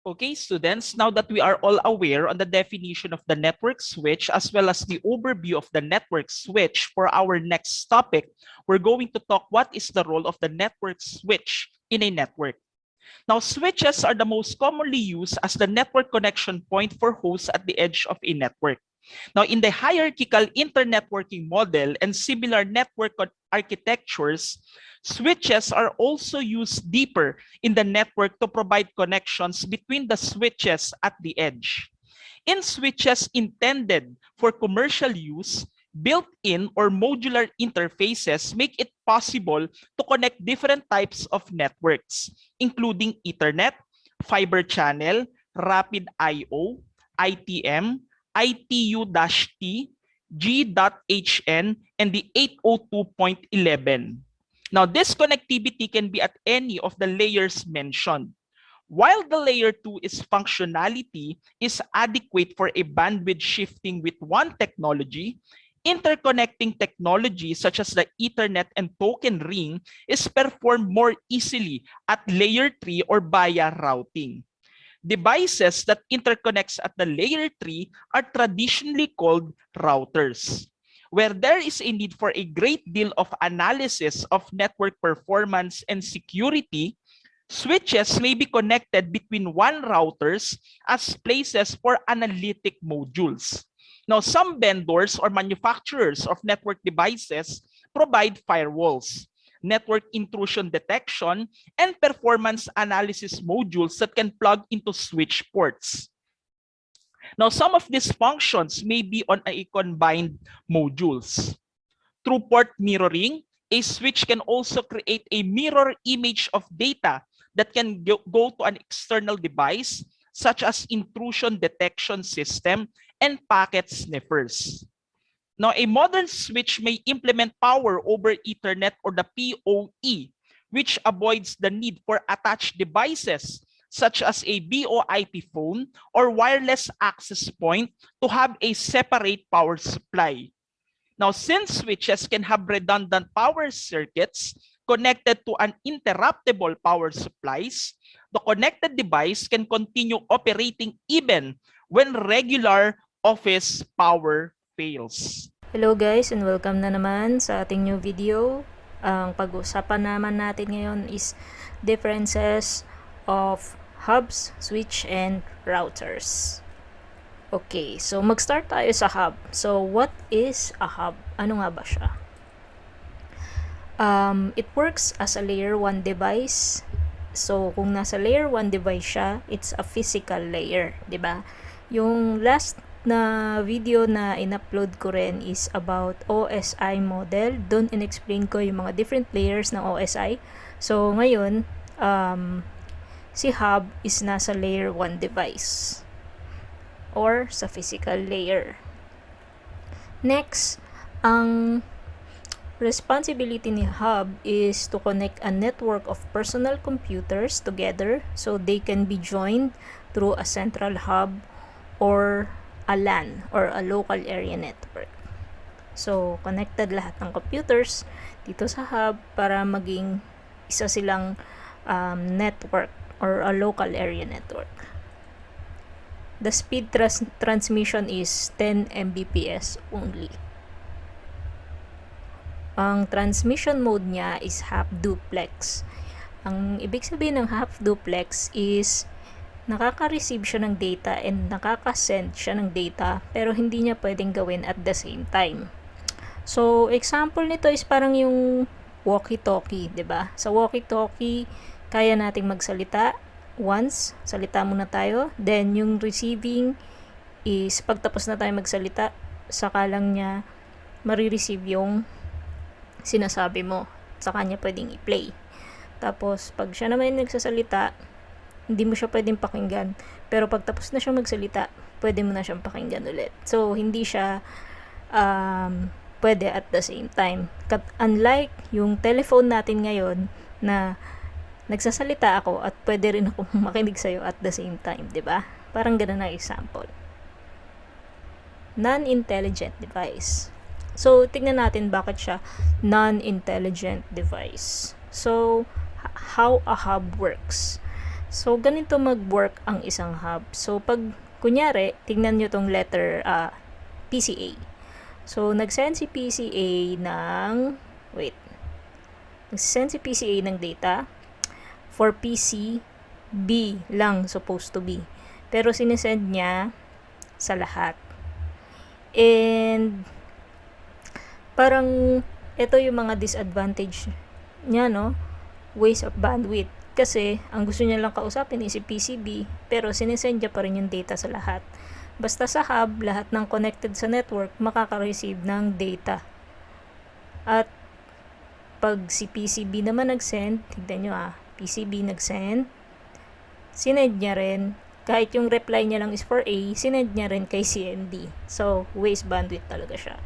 Okay, students, now that we are all aware on the definition of the network switch as well as the overview of the network switch, for our next topic, we're going to talk what is the role of the network switch in a network. Now, switches are the most commonly used as the network connection point for hosts at the edge of a network. Now, in the hierarchical internetworking model and similar network architectures, switches are also used deeper in the network to provide connections between the switches at the edge. In switches intended for commercial use, built-in or modular interfaces make it possible to connect different types of networks, including Ethernet, fiber channel, rapid I/O, ITM, ITU-T, G.HN, and the 802.11. Now, this connectivity can be at any of the layers mentioned. While the layer 2 is functionality is adequate for a bandwidth shifting with one technology, interconnecting technology such as the Ethernet and token ring is performed more easily at layer 3 or via routing. Devices that interconnects at the layer 3 are traditionally called routers. Where there is a need for a great deal of analysis of network performance and security, switches may be connected between one routers as places for analytic modules. Now, some vendors or manufacturers of network devices provide firewalls, network intrusion detection, and performance analysis modules that can plug into switch ports. Now, some of these functions may be on a combined modules. Through port mirroring, a switch can also create a mirror image of data that can go to an external device, such as intrusion detection system and packet sniffers. Now, a modern switch may implement power over Ethernet or the PoE, which avoids the need for attached devices such as a VoIP phone or wireless access point to have a separate power supply. Now, since switches can have redundant power circuits connected to uninterruptible power supplies, the connected device can continue operating even when regular office power fails. Hello guys and welcome na naman sa ating new video. Ang pag-usapan naman natin ngayon is differences of hubs, switch, and routers. Okay, so mag-start tayo sa hub. So what is a hub? Ano nga ba siya? It works as a layer 1 device. So kung nasa layer 1 device siya, it's a physical layer, 'di ba? Yung last na video na in-upload ko rin is about OSI model. Doon in-explain ko yung mga different layers ng OSI. So ngayon, si hub is nasa layer 1 device or sa physical layer. Next, ang responsibility ni hub is to connect a network of personal computers together so they can be joined through a central hub or a LAN or a local area network. So, connected lahat ng computers dito sa hub para maging isa silang network or a local area network. The speed transmission is 10 Mbps only. Ang transmission mode niya is half duplex. Ang ibig sabihin ng half duplex is nakaka-receive siya ng data and nakaka-send siya ng data pero hindi niya pwedeng gawin at the same time. So, example nito is parang yung walkie-talkie, 'di ba? Sa walkie-talkie, kaya nating magsalita once, salita muna tayo. Then, yung receiving is pagtapos na tayo magsalita, saka lang niya marireceive yung sinasabi mo. Saka niya pwedeng i-play. Tapos, pag siya naman nagsasalita, hindi mo siya pwedeng pakinggan. Pero pag tapos na siya magsalita, pwede mo na siyang pakinggan ulit. So, hindi siya pwede at the same time. Unlike yung telephone natin ngayon na nagsasalita ako at pwede rin ako makinig sa'yo at the same time, di ba? Parang ganun na example. Non-intelligent device. So, tignan natin bakit siya non-intelligent device. So, how a hub works. So, ganito mag-work ang isang hub. So, pag, kunyari, tingnan nyo tong letter PCA. So, nag-send si PCA ng, wait, nag-send si PCA ng data for PC B lang supposed to be. Pero sinesend niya sa lahat. And parang ito yung mga disadvantage niya, no? Waste of bandwidth. Kasi ang gusto niya lang kausapin is si PCB, pero sinesend niya pa rin yung data sa lahat. Basta sa hub, lahat ng connected sa network makaka-receive ng data. At pag si PCB naman nag-send, tignan nyo PCB nag-send, sinend niya rin, kahit yung reply niya lang is for A, sinend niya rin kay CND. So, waste bandwidth talaga siya.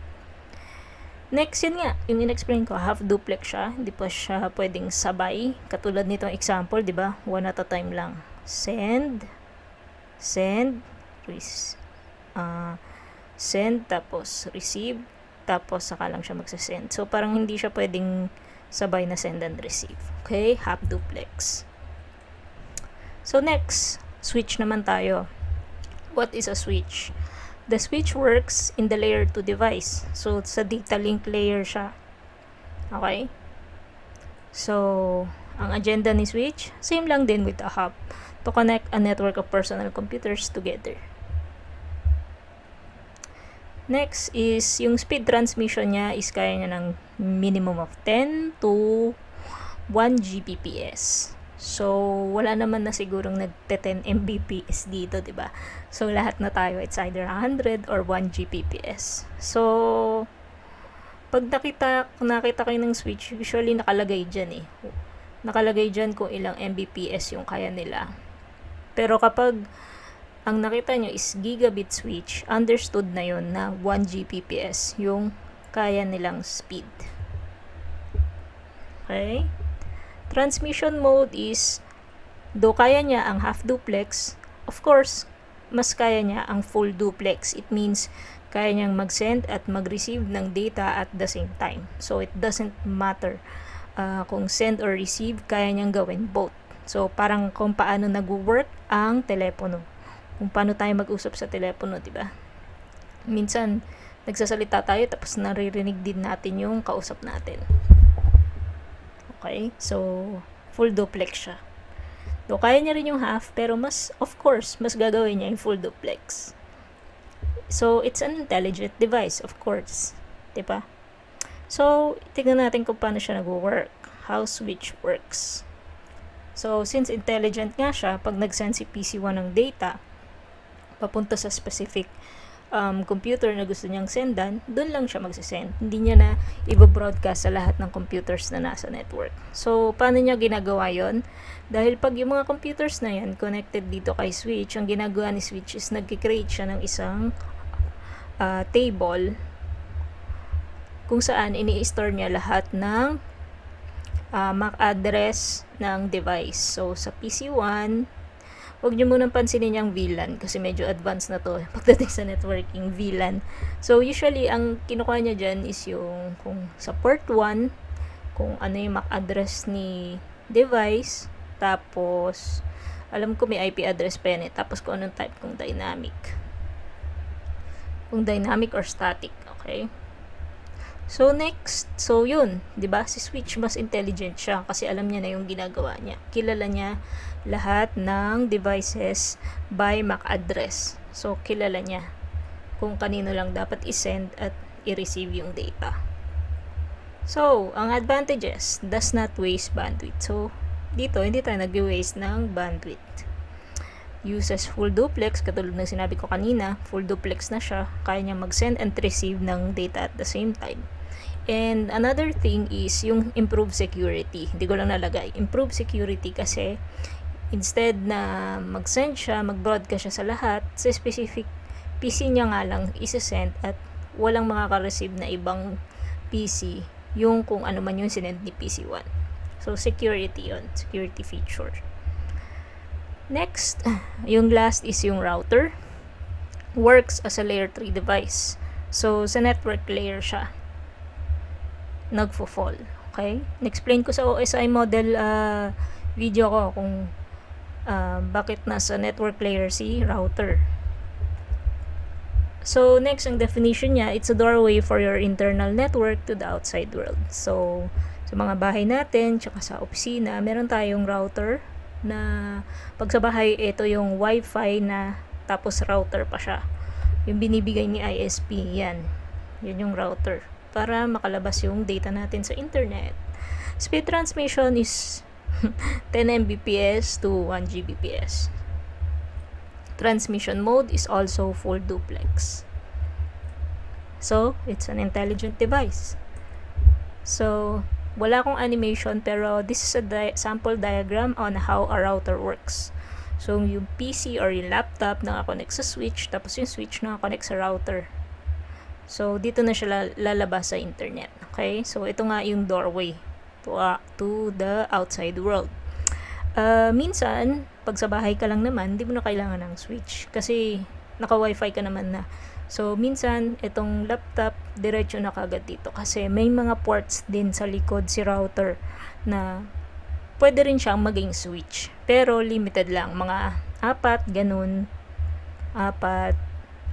Next, yun nga, yung in-explain ko, half duplex siya, hindi pa siya pwedeng sabay. Katulad nitong example, di ba? One at a time lang. Send, send, tapos receive, tapos saka lang siya magsasend. So, parang hindi siya pwedeng sabay na send and receive. Okay? Half duplex. So, next, switch naman tayo. What is a switch? The switch works in the layer 2 device. So, sa data link layer siya. Okay? So, ang agenda ni switch, same lang din with a hub. To connect a network of personal computers together. Next is, yung speed transmission niya is kaya niya ng minimum of 10 to 1 Gbps. So, wala naman na sigurong nagte-10 Mbps dito, 'di ba? So, lahat na tayo, it's either 100 or 1 Gbps. So, pag nakita kayo ng switch, usually nakalagay dyan Nakalagay dyan kung ilang Mbps yung kaya nila. Pero kapag ang nakita nyo is gigabit switch, understood na yon na 1 Gbps yung kaya nilang speed. Okay? Transmission mode is, though kaya niya ang half duplex, of course, mas kaya niya ang full duplex. It means, kaya niyang mag-send at mag-receive ng data at the same time. So, it doesn't matter kung send or receive, kaya niyang gawin both. So, parang kung paano nag-work ang telepono. Kung paano tayo mag-usap sa telepono, diba? Minsan, nagsasalita tayo tapos naririnig din natin yung kausap natin. Okay? So, full duplex siya. So, kaya niya rin yung half, pero of course, mas gagawin niya yung full duplex. So, it's an intelligent device, of course. Diba? So, tignan natin kung paano siya nag-work. How switch works. So, since intelligent nga siya, pag nag-send si PC1 ng data, papunta sa specific computer na gusto niyang sendan, dun lang siya magsisend. Hindi niya na i-broadcast sa lahat ng computers na nasa network. So, paano niya ginagawa yon? Dahil pag yung mga computers na yan connected dito kay switch, ang ginagawa ni switch is nag-create siya ng isang table kung saan ini-store niya lahat ng MAC address ng device. So, sa PC1, huwag nyo munang pansinin yung VLAN kasi medyo advanced na to pagdating sa networking VLAN. So, usually, ang kinukuha niya dyan is yung kung sa port 1, kung ano yung MAC address ni device, tapos, alam ko may IP address pa yan tapos kung anong type, kung dynamic. Kung dynamic or static, okay? So, next, so yun, 'di ba? Si switch mas intelligent siya kasi alam niya na yung ginagawa niya. Kilala niya lahat ng devices by MAC address. So, kilala niya kung kanino lang dapat i-send at i-receive yung data. So, ang advantages, does not waste bandwidth. So, dito, hindi tayo nag-waste ng bandwidth. Uses full duplex, katulad ng sinabi ko kanina, full duplex na siya, kaya niya mag-send and receive ng data at the same time. And another thing is yung improved security. Hindi ko lang nalagay. Improved security kasi instead na mag-send siya, mag-broadcast siya sa lahat, sa specific PC niya nga lang isa-send at walang makaka-receive na ibang PC yung kung ano man yung sinend ni PC1. So, security yun. Security feature. Next, yung last is yung router. Works as a layer 3 device. So, sa network layer siya. Nagfo-fall. Okay? Na-explain ko sa OSI model video ko kung Bakit nasa network layer si router? So, next, ang definition niya, it's a doorway for your internal network to the outside world. So, sa mga bahay natin, tsaka sa opisina, meron tayong router na pag sa bahay, ito yung wifi na tapos router pa siya. Yung binibigay ni ISP, yan. Yan yung router. Para makalabas yung data natin sa internet. Speed transmission is 10 Mbps to 1 Gbps. Transmission mode is also full duplex. So, it's an intelligent device. So, wala akong animation pero this is a sample diagram on how a router works. So, yung PC or yung laptop nakakonect sa switch, tapos yung switch nakakonect sa router. So, dito na siya lalabas sa internet. Okay? So, ito nga yung doorway to the outside world. Minsan, pag sa bahay ka lang naman, di mo na kailangan ng switch. Kasi, naka-wifi ka naman na. So, minsan, itong laptop, diretso na kagad dito. Kasi, may mga ports din sa likod si router na pwede rin siyang maging switch. Pero, limited lang. Mga 4, ganun. 4,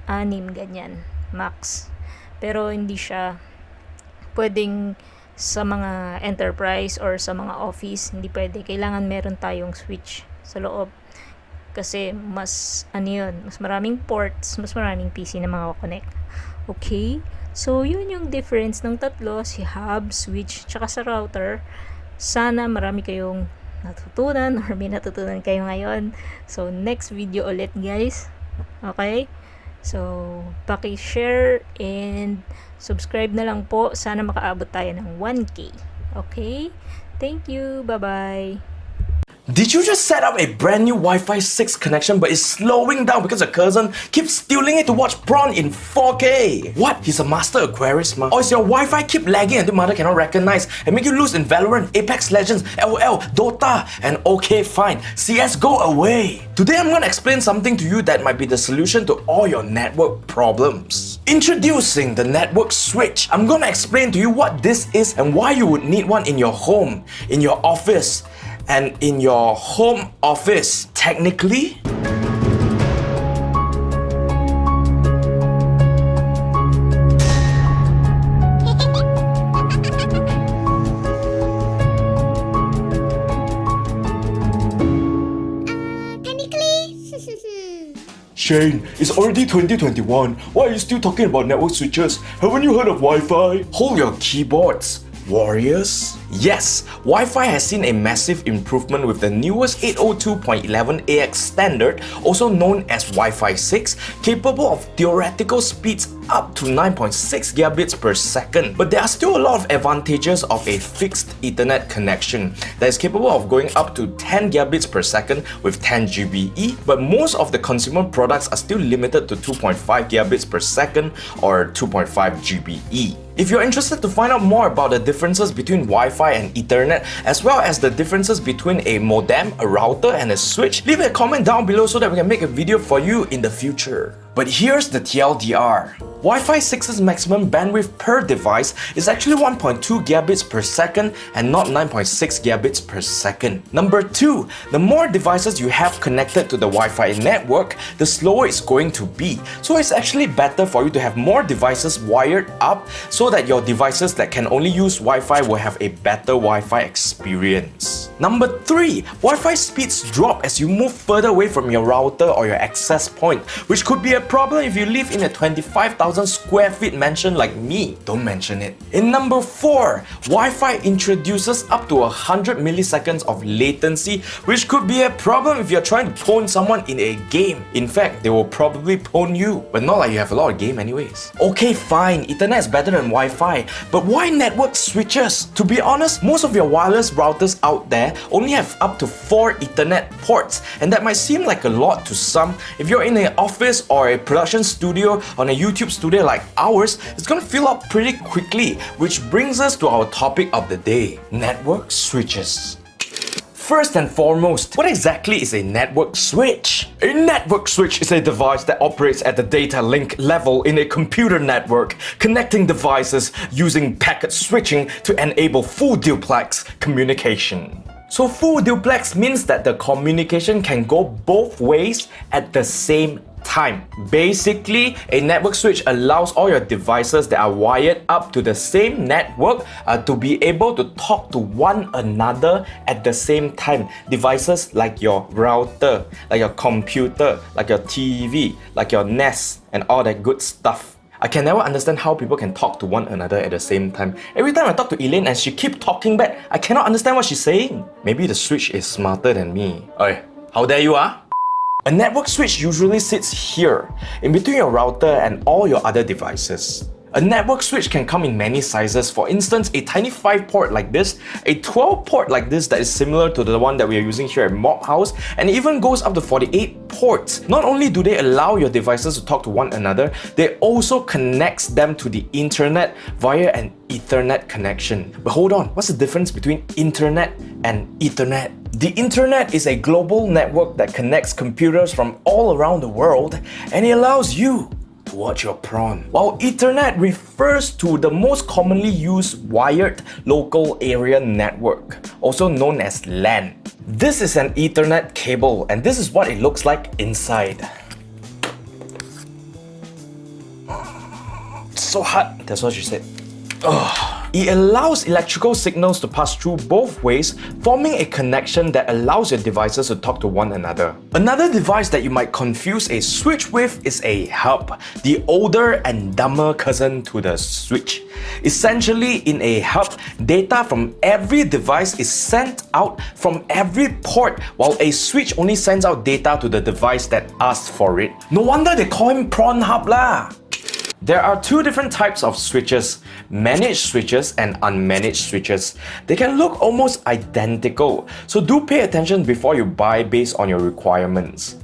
6, ganyan. Max. Pero, hindi siya pwedeng sa mga enterprise or sa mga office, hindi pwede. Kailangan meron tayong switch sa loob. Kasi mas mas maraming ports, mas maraming PC na makakonnect. Okay? So, yun yung difference ng tatlo, si hub, switch, tsaka sa router. Sana marami kayong natutunan or may natutunan kayo ngayon. So, next video ulit, guys. Okay? So, paki-share and subscribe na lang po. Sana makaabot tayo ng 1K. Okay? Thank you. Bye-bye. Did you just set up a brand new Wi-Fi 6 connection but it's slowing down because your cousin keeps stealing it to watch prawn in 4K? What? He's a master Aquarius, ma? Or is your Wi-Fi keep lagging until mother cannot recognize and make you lose in Valorant, Apex Legends, LOL, Dota, and okay fine, CS go away? Today I'm gonna explain something to you that might be the solution to all your network problems. Introducing the network switch. I'm gonna explain to you what this is and why you would need one in your home, in your office, and in your home office. Technically, Shane, it's already 2021. Why are you still talking about network switches? Haven't you heard of Wi-Fi? Hold your keyboards, warriors. Yes, Wi-Fi has seen a massive improvement with the newest 802.11ax standard, also known as Wi-Fi 6, capable of theoretical speeds up to 9.6 gigabits per second. But there are still a lot of advantages of a fixed Ethernet connection that is capable of going up to 10 gigabits per second with 10 GBE, but most of the consumer products are still limited to 2.5 gigabits per second or 2.5 GBE. If you're interested to find out more about the differences between Wi-Fi and Ethernet, as well as the differences between a modem, a router, and a switch, leave a comment down below so that we can make a video for you in the future. But here's the TLDR. Wi-Fi 6's maximum bandwidth per device is actually 1.2 gigabits per second and not 9.6 gigabits per second. Number 2, the more devices you have connected to the Wi-Fi network, the slower it's going to be. So it's actually better for you to have more devices wired up so that your devices that can only use Wi-Fi will have a better Wi-Fi experience. Number 3, Wi-Fi speeds drop as you move further away from your router or your access point, which could be a problem if you live in a 25,000 square feet mansion like me. Don't mention it. In number 4, Wi-Fi introduces up to 100 milliseconds of latency, which could be a problem if you're trying to pwn someone in a game. In fact, they will probably pwn you, but not like you have a lot of game anyways. Okay, fine, Ethernet is better than Wi-Fi, but why network switches? To be honest, most of your wireless routers out there only have up to 4 Ethernet ports, and that might seem like a lot to some. If you're in an office or a production studio on a YouTube studio like ours, it's gonna fill up pretty quickly, which brings us to our topic of the day, network switches. First and foremost, what exactly is a network switch? A network switch is a device that operates at the data link level in a computer network, connecting devices using packet switching to enable full duplex communication. So full duplex means that the communication can go both ways at the same time. Basically, a network switch allows all your devices that are wired up to the same network to be able to talk to one another at the same time. Devices like your router, like your computer, like your TV, like your Nest, and all that good stuff. I can never understand how people can talk to one another at the same time. Every time I talk to Elaine and she keep talking back, I cannot understand what she's saying. Maybe the switch is smarter than me. Oi, how dare you, ah? A network switch usually sits here, in between your router and all your other devices. A network switch can come in many sizes. For instance, a tiny 5-port like this, a 12-port like this that is similar to the one that we are using here at Mob House, and it even goes up to 48 ports. Not only do they allow your devices to talk to one another, they also connects them to the internet via an Ethernet connection. But hold on, what's the difference between internet and Ethernet? The internet is a global network that connects computers from all around the world, and it allows you to watch your prawn. While Ethernet refers to the most commonly used wired local area network, also known as LAN. This is an Ethernet cable, and this is what it looks like inside. It's so hot, that's what she said. Ugh. It allows electrical signals to pass through both ways, forming a connection that allows your devices to talk to one another. Another device that you might confuse a switch with is a hub, the older and dumber cousin to the switch. Essentially, in a hub, data from every device is sent out from every port, while a switch only sends out data to the device that asks for it. No wonder they call him Prawn Hub lah! There are two different types of switches, managed switches and unmanaged switches. They can look almost identical, so do pay attention before you buy based on your requirements.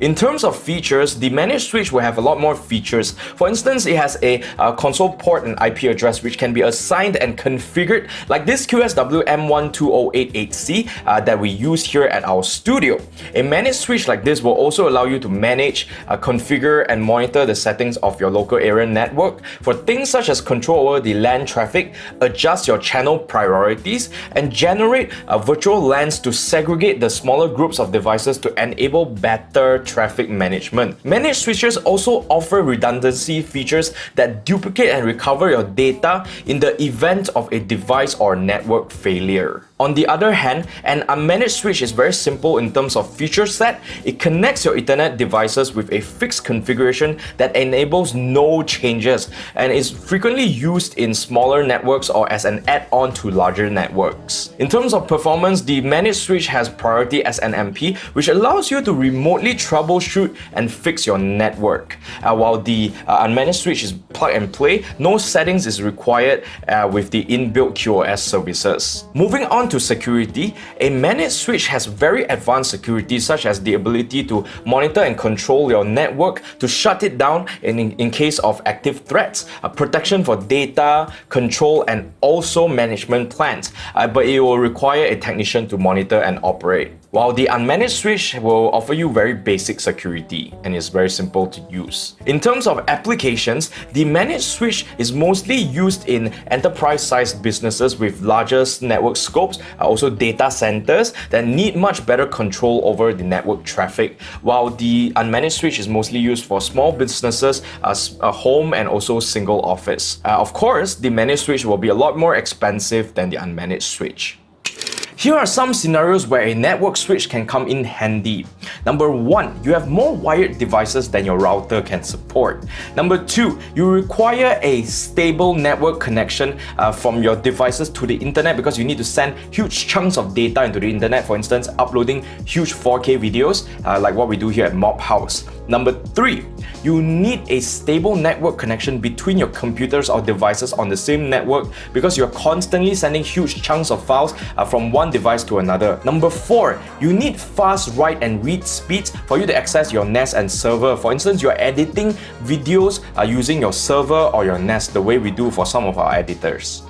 In terms of features, the managed switch will have a lot more features. For instance, it has a console port and IP address which can be assigned and configured like this QSW M12088C that we use here at our studio. A managed switch like this will also allow you to manage, configure and monitor the settings of your local area network for things such as control over the LAN traffic, adjust your channel priorities, and generate virtual LANs to segregate the smaller groups of devices to enable better traffic management. Managed switches also offer redundancy features that duplicate and recover your data in the event of a device or network failure. On the other hand, an unmanaged switch is very simple in terms of feature set. It connects your Ethernet devices with a fixed configuration that enables no changes and is frequently used in smaller networks or as an add-on to larger networks. In terms of performance, the managed switch has priority SNMP, which allows you to remotely troubleshoot and fix your network. While the unmanaged switch is plug and play, no settings is required with the inbuilt QoS services. Moving on to security, a managed switch has very advanced security such as the ability to monitor and control your network, to shut it down in case of active threats, protection for data, control and also management plans, but it will require a technician to monitor and operate. While the unmanaged switch will offer you very basic security and is very simple to use. In terms of applications, the managed switch is mostly used in enterprise-sized businesses with larger network scopes, also data centers that need much better control over the network traffic, while the unmanaged switch is mostly used for small businesses, a home and also single office. Of course, the managed switch will be a lot more expensive than the unmanaged switch. Here are some scenarios where a network switch can come in handy. Number 1, you have more wired devices than your router can support. Number 2, you require a stable network connection from your devices to the internet because you need to send huge chunks of data into the internet, for instance, uploading huge 4K videos like what we do here at Mob House. Number 3, you need a stable network connection between your computers or devices on the same network because you're constantly sending huge chunks of files from one device to another. Number 4, you need fast write and read speeds for you to access your NAS and server. For instance, you're editing videos using your server or your NAS the way we do for some of our editors.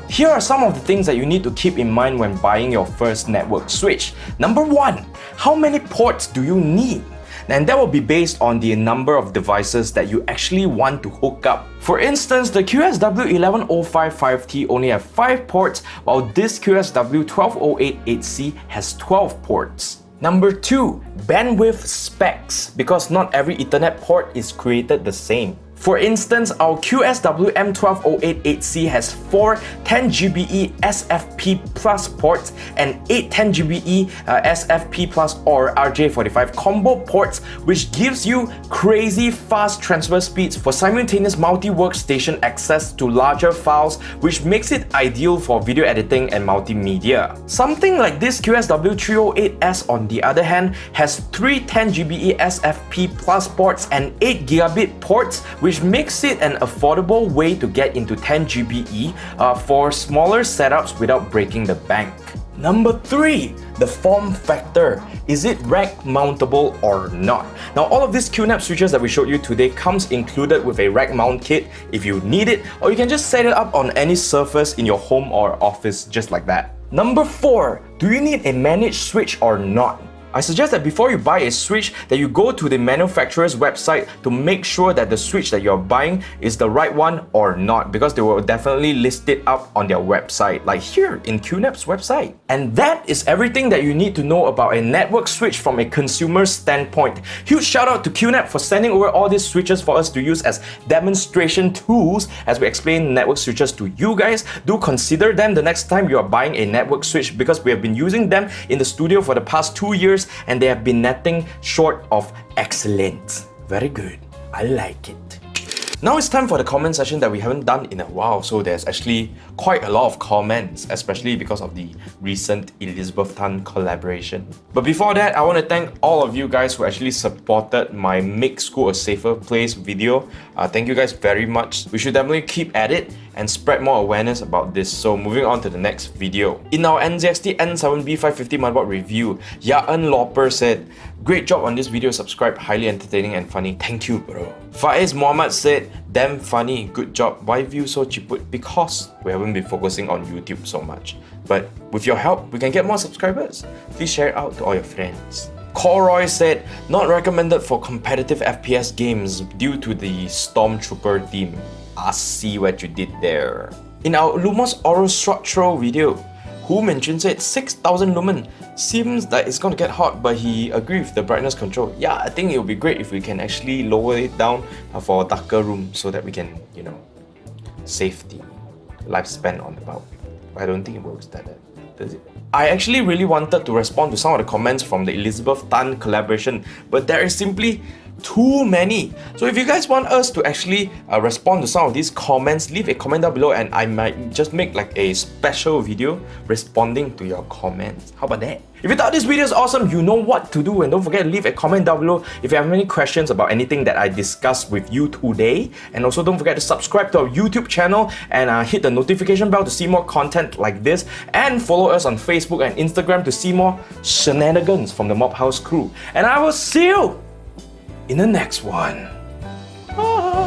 Here are some of the things that you need to keep in mind when buying your first network switch. Number 1, how many ports do you need? and that will be based on the number of devices that you actually want to hook up. For instance, the QSW11055T only have 5 ports, while this QSW12088C has 12 ports. Number 2, bandwidth specs, because not every Ethernet port is created the same. For instance, our QSWM12088C has 4 10GBE SFP Plus ports and 8 10GBE SFP Plus or RJ45 combo ports, which gives you crazy fast transfer speeds for simultaneous multi-workstation access to larger files, which makes it ideal for video editing and multimedia. Something like this QSW308S, on the other hand, has 3 10GBE SFP Plus ports and 8 gigabit ports, which makes it an affordable way to get into 10 GBE for smaller setups without breaking the bank. Number 3, the form factor. Is it rack mountable or not? Now, all of these QNAP switches that we showed you today comes included with a rack mount kit if you need it, or you can just set it up on any surface in your home or office just like that. Number 4, do you need a managed switch or not? I suggest that before you buy a switch, that you go to the manufacturer's website to make sure that the switch that you're buying is the right one or not, because they will definitely list it up on their website, like here in QNAP's website. And that is everything that you need to know about a network switch from a consumer standpoint. Huge shout out to QNAP for sending over all these switches for us to use as demonstration tools as we explain network switches to you guys. Do consider them the next time you are buying a network switch, because we have been using them in the studio for the past 2 years and they have been nothing short of excellent. Very good. I like it. Now it's time for the comment session that we haven't done in a while, so there's actually quite a lot of comments, especially because of the recent Elizabeth Tan collaboration. But before that, I want to thank all of you guys who actually supported my Make School a Safer Place video. Thank you guys very much. We should definitely keep at it and spread more awareness about this. So moving on to the next video. In our NZXT N7B550 motherboard review, Yaan Loper said, "Great job on this video, subscribe, highly entertaining and funny. Thank you, bro." Faiz Muhammad said, "Damn funny, good job. Why view so cheap?" Because we haven't been focusing on YouTube so much. But with your help, we can get more subscribers. Please share it out to all your friends. Coroy said, "Not recommended for competitive FPS games due to the Stormtrooper theme. I see what you did there." In our Lumos Aura structural video, Who mentions it, 6000 lumen. Seems like it's gonna get hot, but he agreed with the brightness control. Yeah, I think it would be great if we can actually lower it down for a darker room so that we can, you know, save the lifespan on the bulb. I don't think it works that does it? I actually really wanted to respond to some of the comments from the Elizabeth Tan collaboration, but there is simply too many. So if you guys want us to actually respond to some of these comments, leave a comment down below and I might just make like a special video responding to your comments. How about that? If you thought this video is awesome, you know what to do, and don't forget to leave a comment down below if you have any questions about anything that I discussed with you today. And also don't forget to subscribe to our YouTube channel and hit the notification bell to see more content like this, and follow us on Facebook and Instagram to see more shenanigans from the Mob House crew. And I will see you in the next one. Bye!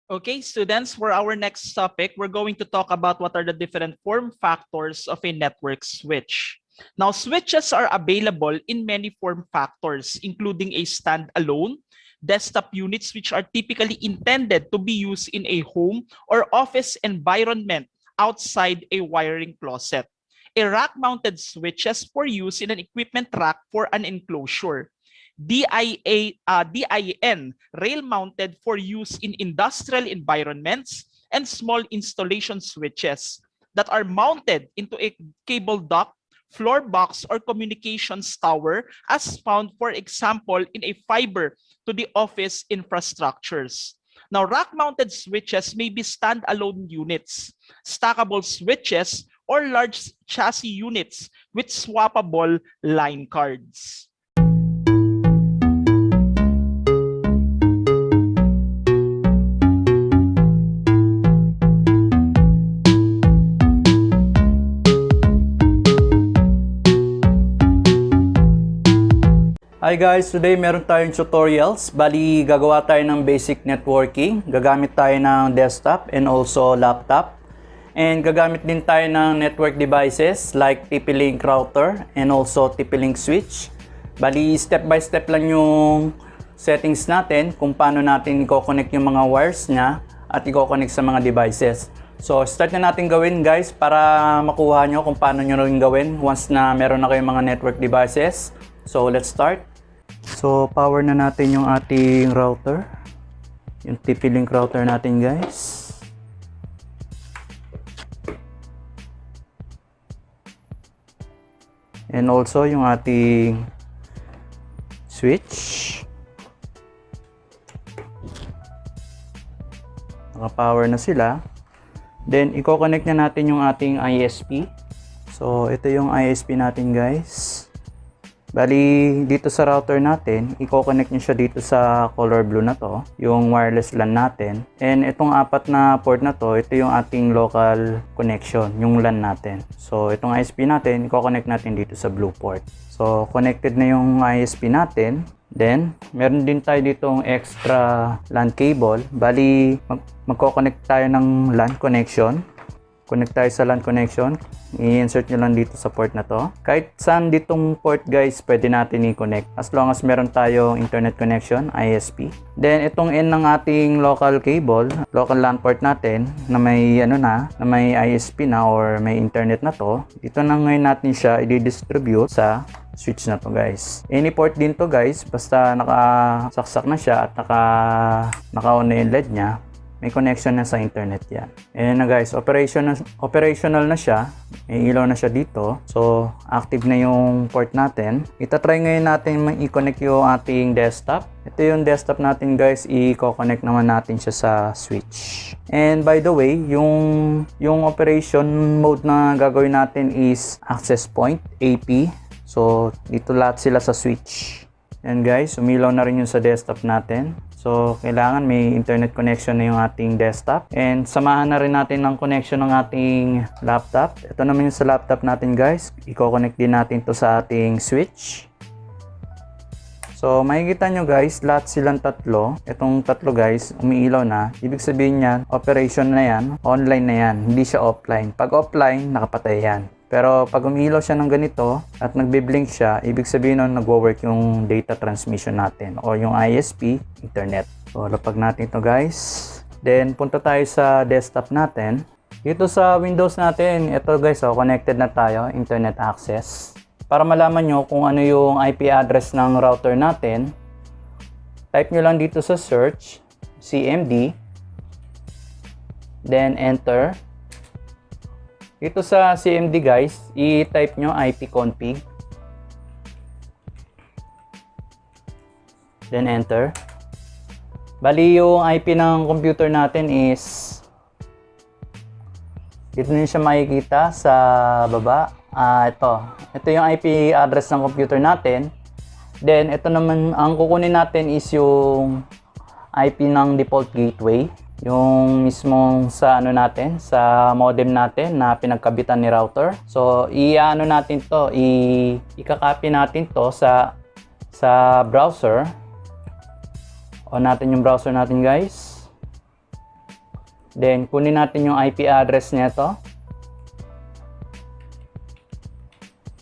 Okay, students, for our next topic, we're going to talk about what are the different form factors of a network switch. Now, switches are available in many form factors, including a standalone, desktop units, which are typically intended to be used in a home or office environment outside a wiring closet. A rack-mounted switches for use in an equipment rack for an enclosure. DIN, rail-mounted for use in industrial environments, and small installation switches that are mounted into a cable duct, floor box, or communications tower, as found, for example, in a fiber to the office infrastructures. Now, rack-mounted switches may be standalone units, stackable switches, or large chassis units with swappable line cards. Hi guys, today meron tayong tutorials. Bali, gagawa tayo ng basic networking. Gagamit tayo ng desktop and also laptop. And gagamit din tayo ng network devices like TP-Link router and also TP-Link switch. Bali, step by step lang yung settings natin kung paano natin i-connect yung mga wires niya at i-connect sa mga devices. So, start na natin gawin guys para makuha nyo kung paano nyo rin gawin once na meron na kayong mga network devices. So, let's start. So, power na natin yung ating router. Yung TP-Link router natin guys. And also yung ating switch. Naka-power na sila. Then, i-connect na natin yung ating ISP. So, ito yung ISP natin guys. Bali, dito sa router natin, i-connect nyo siya dito sa color blue na to, yung wireless LAN natin. And itong 4 na port na to, ito yung ating local connection, yung LAN natin. So, itong ISP natin, i-connect natin dito sa blue port. So, connected na yung ISP natin. Then, meron din tayo ditong extra LAN cable. Bali, magko-connect tayo ng LAN connection. Connect tayo sa LAN connection. I-insert nyo lang dito sa port na to. Kahit saan ditong port guys, pwede natin i-connect. As long as meron tayong internet connection, ISP. Then, itong end ng ating local cable, local LAN port natin, na may, na may ISP na or may internet na to, dito na ngayon natin siya i-distribute sa switch na to guys. Any port din to guys, basta nakasaksak na siya at naka-on na yung LED niya, may connection na sa internet yan. Ayan na guys, operational na siya. May ilaw na siya dito. So, active na yung port natin. Itatry ngayon natin i-connect yung ating desktop. Ito yung desktop natin guys, i-connect naman natin siya sa switch. And by the way, yung operation mode na gagawin natin is access point, AP. So, dito lahat sila sa switch. Ayan guys, umilaw na rin yung sa desktop natin. So, kailangan may internet connection na yung ating desktop. And samahan na rin natin ng connection ng ating laptop. Ito naman yung sa laptop natin guys. I-connect din natin to sa ating switch. So, makikita nyo guys, lahat silang tatlo. Itong tatlo guys, umiilaw na. Ibig sabihin yan, operation na yan, online na yan. Hindi siya offline. Pag offline, nakapatay yan. Pero pag umiilaw siya ng ganito at nagbe-blink siya, ibig sabihin nun nagwo-work yung data transmission natin o yung ISP, internet. So, lapag natin ito guys. Then, punta tayo sa desktop natin. Dito sa Windows natin, ito guys, connected na tayo, internet access. Para malaman nyo kung ano yung IP address ng router natin, type nyo lang dito sa search, CMD, then enter. Dito sa CMD guys, i-type nyo ipconfig. Then enter. Bali yung IP ng computer natin is, dito nyo siya makikita sa baba. Ito yung IP address ng computer natin. Then ito naman, ang kukunin natin is yung IP ng default gateway. Yung mismong sa natin, sa modem natin na pinagkabitan ni router. So, natin to, i-copy natin to sa browser. On natin yung browser natin, guys. Then, kunin natin yung IP address nito.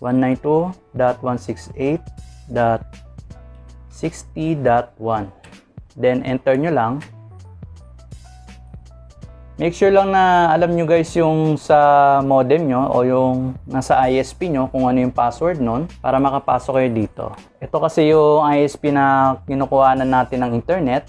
192.168.60.1. Then, enter nyo lang. Make sure lang na alam nyo guys yung sa modem nyo o yung nasa ISP nyo kung ano yung password nun para makapasok kayo dito. Ito kasi yung ISP na kinukuhanan natin ng internet.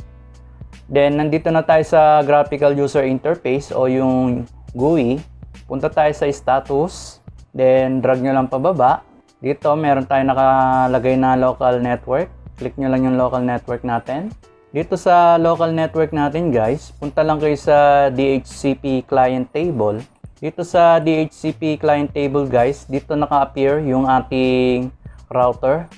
Then, nandito na tayo sa Graphical User Interface o yung GUI. Punta tayo sa status. Then, drag nyo lang pababa. Dito, meron tayo nakalagay na local network. Click nyo lang yung local network natin. Dito sa local network natin guys, punta lang kayo sa DHCP client table. Dito sa DHCP client table guys, dito naka-appear yung ating router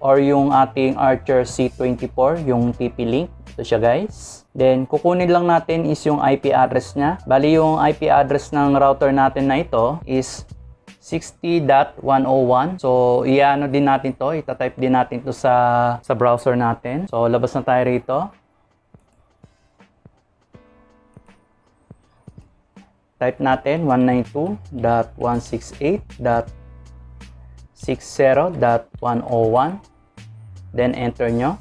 or yung ating Archer C24, yung TP-Link. Ito siya guys. Then kukunin lang natin is yung IP address niya. Bali yung IP address ng router natin na ito is 60.101. So, din natin to. Ita-type din natin to sa browser natin. So, labas na tayo rito. Type natin 192.168.60.101. Then enter nyo.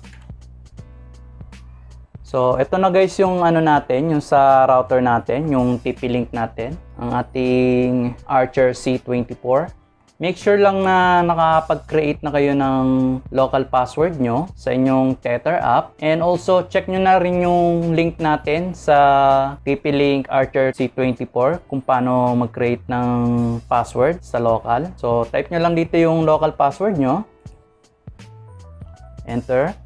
So, ito na guys yung ano natin, yung sa router natin, yung TP-Link natin, ang ating Archer C24. Make sure lang na nakapag-create na kayo ng local password nyo sa inyong Tether app. And also, check nyo na rin yung link natin sa TP-Link Archer C24 kung paano mag-create ng password sa local. So, type nyo lang dito yung local password nyo. Enter.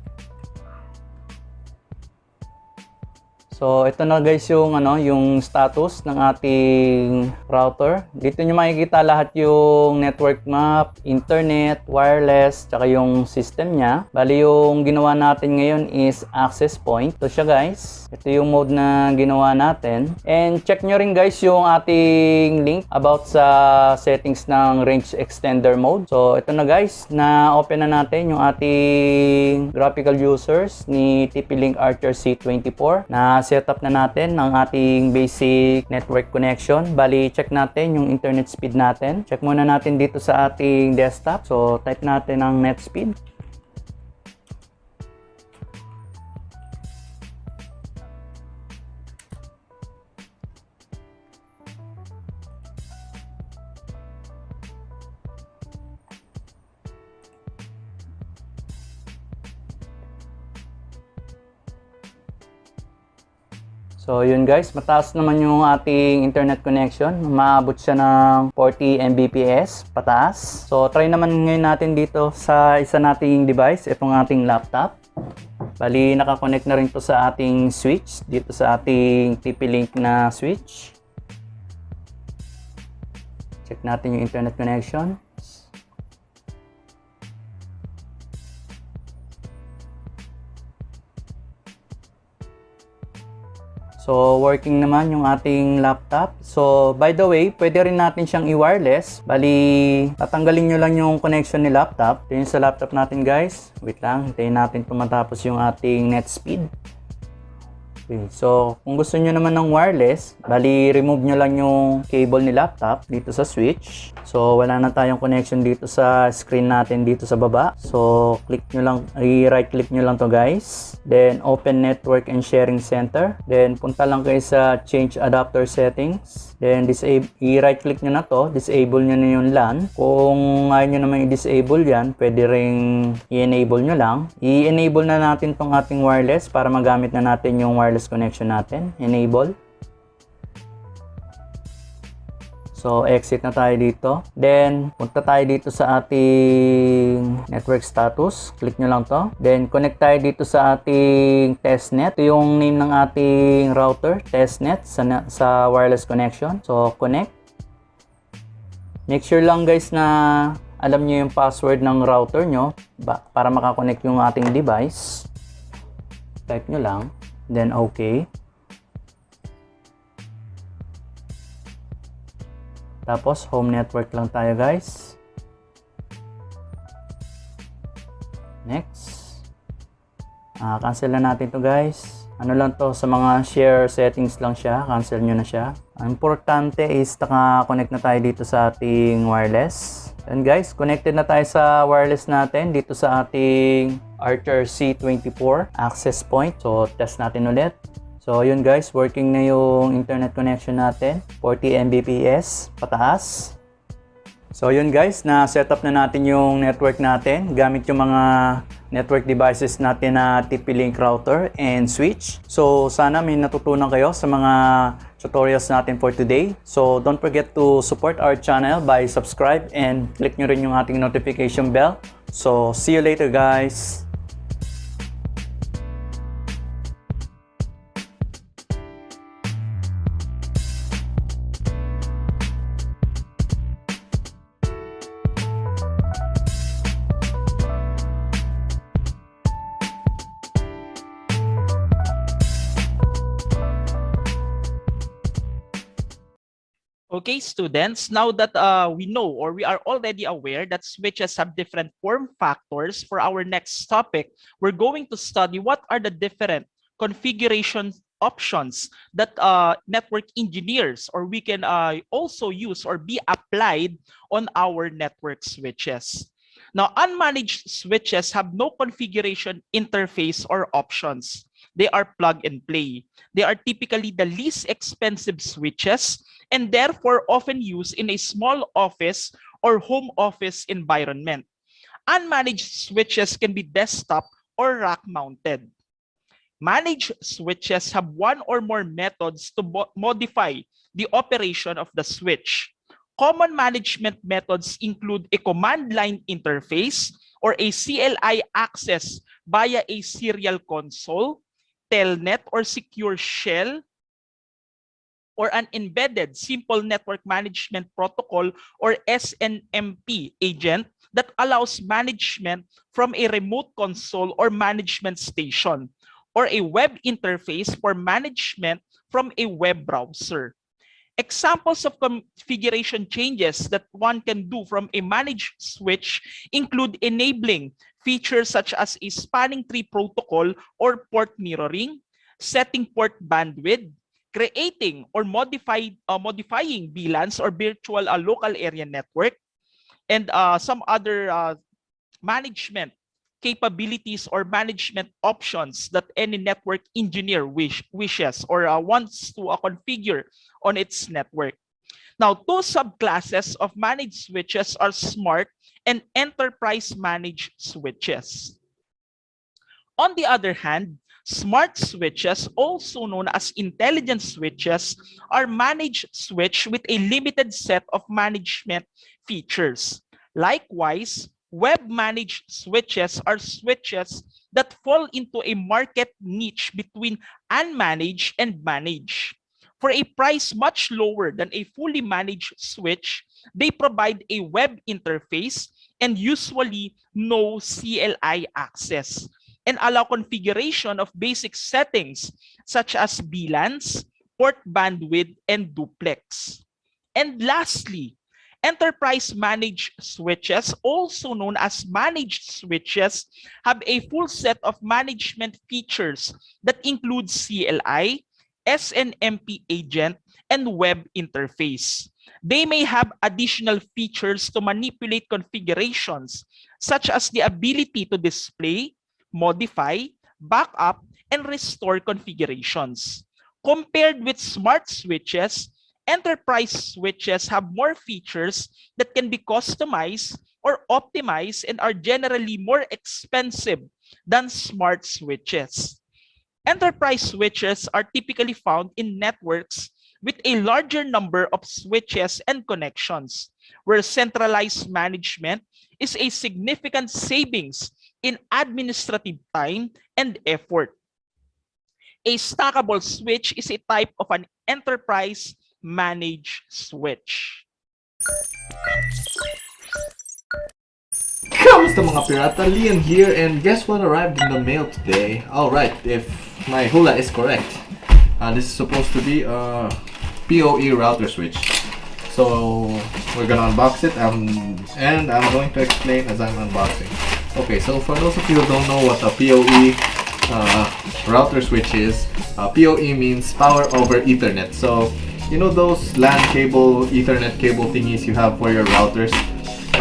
So, ito na guys yung yung status ng ating router. Dito nyo makikita lahat yung network map, internet, wireless, tsaka yung system niya. Bali yung ginawa natin ngayon is access point. Ito siya guys. Ito yung mode na ginawa natin. And check nyo rin guys yung ating link about sa settings ng range extender mode. So, ito na guys, na-open na natin yung ating graphical users ni TP-Link Archer C24 na setup na natin ng ating basic network connection. Bali, check natin yung internet speed natin. Check muna natin dito sa ating desktop. So, type natin ang net speed. So yun guys, mataas naman yung ating internet connection. Maabot siya ng 40 Mbps pataas. So try naman ngayon natin dito sa isa nating device, itong ating laptop. Bali nakakonect na rin to sa ating switch, dito sa ating TP-Link na switch. Check natin yung internet connection. So, working naman yung ating laptop. So, by the way, pwede rin natin siyang i-wireless. Bali, tatanggalin nyo lang yung connection ni laptop. Ito yung sa laptop natin guys. Wait lang, hintayin natin tumatapos yung ating net speed. Okay, so, kung gusto nyo naman ng wireless, bali, remove nyo lang yung cable ni laptop dito sa switch. So, wala na tayong connection dito sa screen natin dito sa baba. So, click nyo lang, i-right click nyo lang to guys. Then, open network and sharing center. Then, punta lang kayo sa change adapter settings. Then, i-right click nyo na to. Disable nyo na yung LAN. Kung ayaw nyo naman i-disable yan, pwede ring i-enable nyo lang. I-enable na natin tong ating wireless para magamit na natin yung wireless connection natin. Enable. So, exit na tayo dito. Then, punta tayo dito sa ating network status. Click nyo lang to. Then, connect tayo dito sa ating testnet. Ito yung name ng ating router, testnet, sa wireless connection. So, connect. Make sure lang guys na alam nyo yung password ng router nyo para makakonect yung ating device. Type nyo lang. Then, okay. Tapos, home network lang tayo guys. Next. Cancel na natin to guys. Ano lang to, sa mga share settings lang siya. Cancel nyo na siya. Ang importante is naka-connect na tayo dito sa ating wireless. And guys, connected na tayo sa wireless natin dito sa ating Archer C24 access point. So, test natin ulit. So, yun guys, working na yung internet connection natin. 40 Mbps pataas. So, yun guys, na-setup na natin yung network natin gamit yung mga network devices natin na TP-Link router and switch. So, sana may natutunan kayo sa mga tutorials natin for today. So, don't forget to support our channel by subscribe and click nyo rin yung ating notification bell. So, see you later guys! Okay, students, now that we know or we are already aware that switches have different form factors, for our next topic, we're going to study what are the different configurations options that network engineers or we can also use or be applied on our network switches. Now, unmanaged switches have no configuration interface or options. They are plug and play. They are typically the least expensive switches and therefore often used in a small office or home office environment. Unmanaged switches can be desktop or rack mounted. Managed switches have one or more methods to modify the operation of the switch. Common management methods include a command line interface or a CLI access via a serial console, telnet or secure shell, or an embedded simple network management protocol or SNMP agent that allows management from a remote console or management station, or a web interface for management from a web browser. Examples of configuration changes that one can do from a managed switch include enabling features such as a spanning tree protocol or port mirroring, setting port bandwidth, creating or modifying VLANs or virtual local area network, and some other management capabilities or management options that any network engineer wishes or wants to configure on its network. Now, two subclasses of managed switches are smart and enterprise managed switches. On the other hand, smart switches, also known as intelligent switches, are managed switch with a limited set of management features. Likewise, web-managed switches are switches that fall into a market niche between unmanaged and managed. For a price much lower than a fully managed switch, they provide a web interface and usually no CLI access, and allow configuration of basic settings such as VLANs, port bandwidth, and duplex. And lastly, enterprise managed switches, also known as managed switches, have a full set of management features that include CLI, SNMP agent, and web interface. They may have additional features to manipulate configurations, such as the ability to display, modify, backup, and restore configurations. Compared with smart switches, enterprise switches have more features that can be customized or optimized and are generally more expensive than smart switches. Enterprise switches are typically found in networks with a larger number of switches and connections, where centralized management is a significant savings in administrative time and effort. A stackable switch is a type of an enterprise managed switch. Kamusta mga pirata? Liam here, and guess what arrived in the mail today? Alright, if my hula is correct, this is supposed to be a PoE router switch. So we're gonna unbox it, and I'm going to explain as I'm unboxing. Okay, so for those of you who don't know what a PoE router switch is, PoE means power over Ethernet. So you know those LAN cable, Ethernet cable thingies you have for your routers?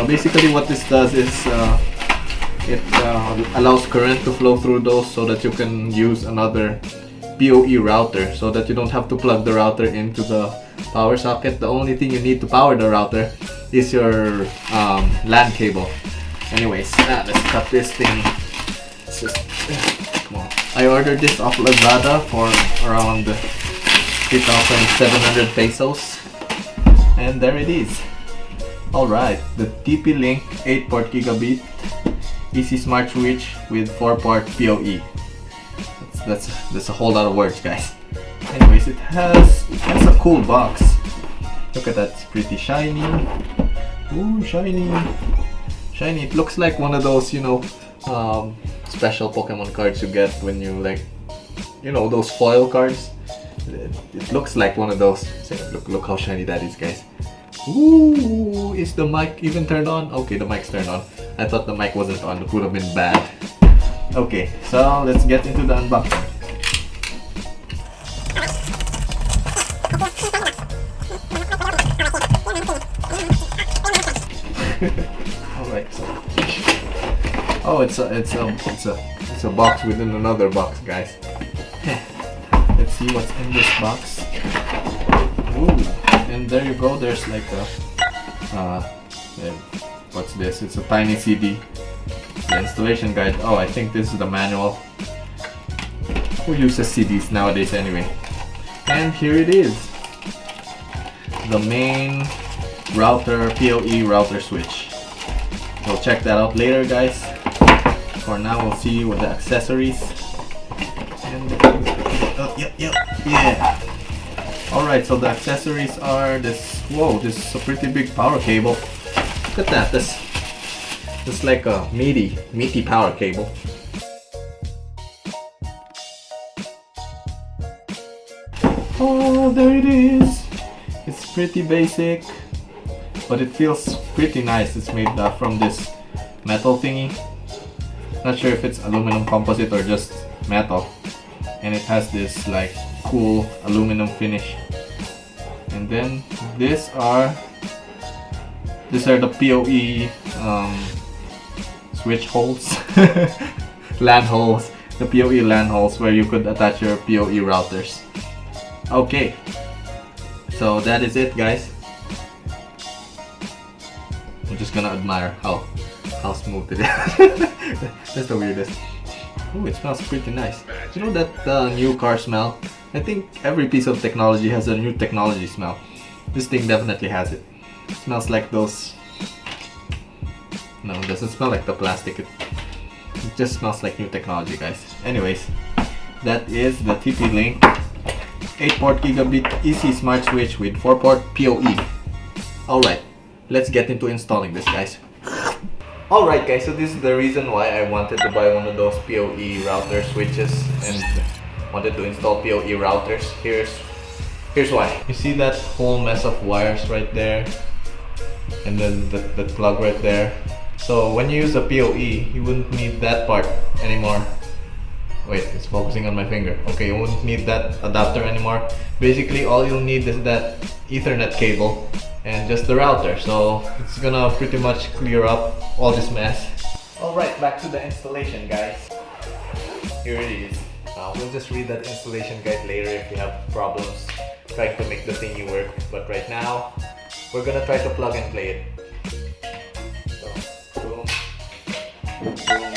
Basically what this does is it allows current to flow through those so that you can use another PoE router, so that you don't have to plug the router into the power socket. The only thing you need to power the router is your LAN cable. Anyways, let's cut this thing. Come on. I ordered this off Lazada for around 3,700 pesos, and there it is. Alright, the TP-Link 8-port gigabit Easy Smart Switch with 4-port PoE. That's a whole lot of words, guys. Anyways, it has a cool box. Look at that, it's pretty shiny. Ooh, shiny. Shiny. It looks like one of those, you know, special Pokemon cards you get when you, like, you know, those foil cards. It looks like one of those. Look how shiny that is, guys. Ooh, is the mic even turned on? Okay, the mic's turned on. I thought the mic wasn't on. It would have been bad. Okay, so let's get into the unboxing. All right. So. Oh, it's a box within another box, guys. Let's see what's in this box. Ooh, and there you go. There's like a what's this? It's a tiny CD. The installation guide. Oh, I think this is the manual. Who uses CDs nowadays anyway? And here it is. The main router, PoE router switch. We'll check that out later, guys. For now, we'll see with the accessories. And oh, yeah. Alright, so the accessories are this. Whoa, this is a pretty big power cable. Look at that. This like a meaty power cable. Oh, there it is. It's pretty basic, but it feels pretty nice. It's made from this metal thingy. Not sure if it's aluminum composite or just metal. And it has this like cool aluminum finish. And then these are the PoE switch holes, LAN holes, the PoE LAN holes where you could attach your PoE routers. Okay, so that is it, guys. I'm just gonna admire how smooth it is. That's the weirdest. Oh, it smells pretty nice. You know that new car smell? I think every piece of technology has a new technology smell. This thing definitely has it. It smells like those. No, it doesn't smell like the plastic. It just smells like new technology, guys. Anyways, that is the TP-Link 8-port gigabit EC smart switch with 4-port PoE. Alright, let's get into installing this, guys. Alright guys, so this is the reason why I wanted to buy one of those PoE router switches and wanted to install PoE routers. Here's why. You see that whole mess of wires right there? And then the plug right there. So when you use a PoE, you wouldn't need that part anymore. Wait, it's focusing on my finger. Okay, you won't need that adapter anymore. Basically, all you'll need is that Ethernet cable and just the router. So it's gonna pretty much clear up all this mess. Alright, back to the installation, guys. Here it is. We'll just read that installation guide later if we have problems trying to make the thingy work. But right now, we're gonna try to plug and play it. So, boom, boom.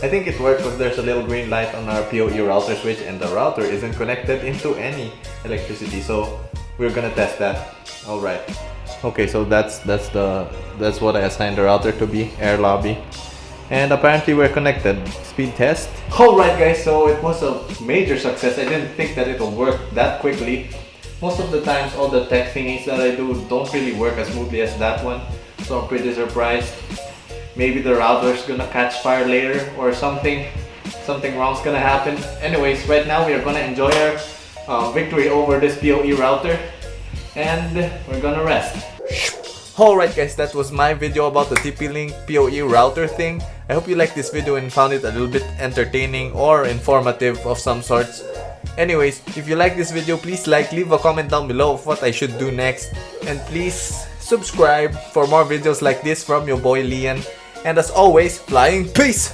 I think it worked because there's a little green light on our PoE router switch and the router isn't connected into any electricity, so we're gonna test that. Alright. Okay, so that's what I assigned the router to be, air lobby. And apparently we're connected. Speed test. Alright guys, so it was a major success. I didn't think that it'll work that quickly. Most of the times all the tech thingies that I do don't really work as smoothly as that one, so I'm pretty surprised. Maybe the router's gonna catch fire later or something wrong's gonna happen. Anyways, right now we are gonna enjoy our victory over this PoE router and we're gonna rest. Alright guys, that was my video about the TP-Link PoE router thing. I hope you liked this video and found it a little bit entertaining or informative of some sorts. Anyways, if you like this video, please leave a comment down below of what I should do next. And please subscribe for more videos like this from your boy Lian. And as always, flying peace!